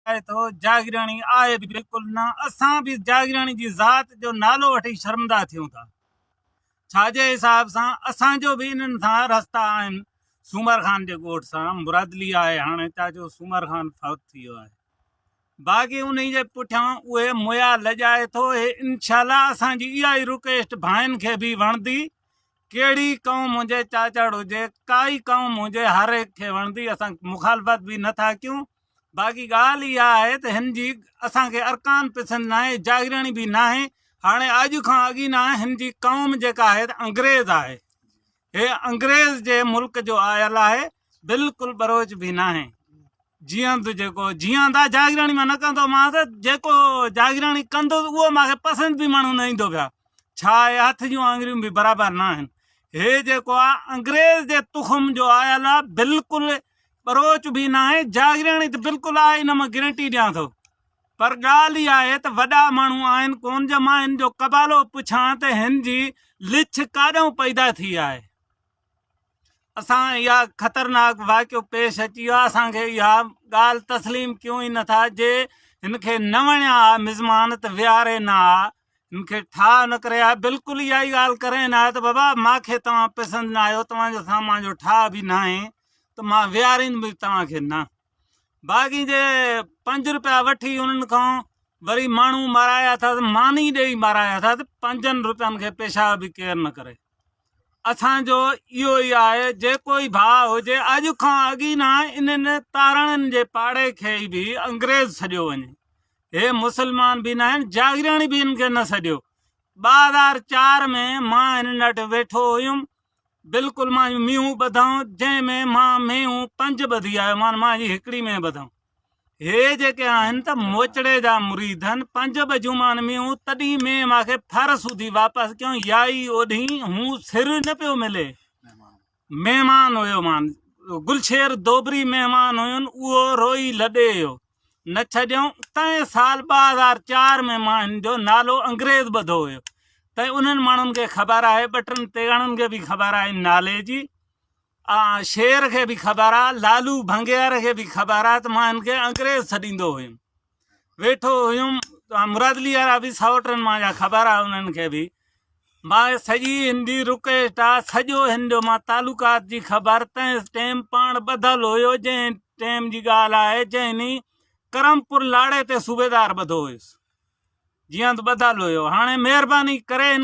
तो जागीराणी आहे भी बिल्कुल न। असां भी जागीराणी जी ज़ात जो नालो वठी शर्मदा थियूं था। छाजे हिसाब सां असांजो भी इन्हनि सां रस्ता आहिनि। सूमर खान जे ॻोठ सां मुरादली आहे, हाणे चाचो सूमर खान फौत थी वियो आहे। बाक़ी उन जे पुठियां उहे मुया लॼाए थो। हे इंशाल्लाह असांजी इहा ई रिक्वेस्ट भाइनि खे बि वणंदी। कहिड़ी क़ौम हुजे, चाचड़ हुजे, काई क़ौम हुजे, हर एक खे वणंदी। असां मुखालफ़त भी नथा कयूं। बाक़ी ॻाल्हि इहा आहे त हिन जी असांखे अरकान पसंदि न आहे, जागीराणी भी न आहे। हाणे अॼु खां अॻी न हिन जी क़ौम जेका आहे त अंग्रेज़ आहे। हे अंग्रेज़ जे मुल्क जो आयल आहे, बिल्कुलु बरोच भी न आहे। जीअं जेको जीअंदा जागीराणी मां न कंदो मां त जेको जागीराणी कंदो उहो मूंखे पसंदि भी माण्हू न ईंदो पिया। छा आहे, हथ जूं आङुरियूं भी बराबरि न आहिनि। हे जेको आहे अंग्रेज़ जे तुख़ुम जो आयल आहे, बिल्कुलु बरोच भी न आहे। जागीराणी त बिल्कुलु आहे, इन मां गारंटी ॾियां थो। पर ॻाल्हि इहा आहे त वॾा माण्हू आहिनि कोन जो मां हिन जो कबालो पुछां त हिन जी लिछ काॾों पैदा थी आहे। असां इहा ख़तरनाक वाक़ियो पेश अची वियो आहे। असांखे इहा ॻाल्हि तस्लीम कयूं ई नथा। जे हिनखे न वणिया आहे मिज़मान त विहारे न आहे, हिनखे ठा न करे आहे, बिल्कुलु इहा ई ॻाल्हि करे न आहे त बाबा मूंखे तव्हां पसंदि न आहियो, तव्हांजो सामान जो ठा बि न आहे त मां विहारींदुमि बि तव्हांखे न। बाक़ी जे 5 रुपया वठी उन्हनि खां वरी माण्हू माराया अथसि, मानी ॾेई माराया अथसि। 5 रुपयनि खे पेशाब बि केरु न करे। असांजो इहो ई आहे, जेको ई भाउ हुजे, अॼु खां अॻी न इन्हनि तारणनि जे पाड़े खे बि अंग्रेज़ सॼो वञे। हे मुस्लमान बि न आहिनि, जागीराणी बि हिन खे न सॼो। 2004 में मां हिन वटि वेठो हुयुमि। बिल्कुलु मां मींहूं ॿधऊं, जंहिंमें मां मेहूं 5 ॿधी आयो मां जी हिकिड़ी में ॿधऊं। हे जेके आहिनि त मोचड़े जा मुरीद आहिनि। 5 ॿधियूं मान मींहूं, तॾहिं में मूंखे फर सूधी वापसि कयूं। याई ओॾी हूं सिर न पियो मिले। महिमान हुयो मान, गुलशेर दोबरी महिमान हुयुनि, उहो रोई लॾे वियो। न छॾियऊं। तंहिं साल 2004 में मां हिन जो नालो अंग्रेज़ ॿधो हुयो। त उन्हनि माण्हुनि खे ख़बर आहे, 2-3 तेगाणनि खे बि ख़बर आहे नाले जी। शेर खे बि ख़बर आहे, लालू भंगेर खे बि ख़बर आहे त मां हिनखे अंग्रेज़ छॾींदो हुयुमि। वेठो हुयुमि, मुरादली वारा बि सौटनि मां जा ख़बर आहे उन्हनि खे बि। मां सॼी हिन जी रिक्वेस्ट आहे, सॼो हिन जो मां तालुकात जी ख़बर तंहिं टाइम पाण ॿधल हुयो। जंहिं टाइम जी ॻाल्हि आहे, जंहिं करमपुर लाड़े ते सूबेदार ॿधो हुयुसि, जीअं त ॿधल हुयो। हाणे महिरबानी करे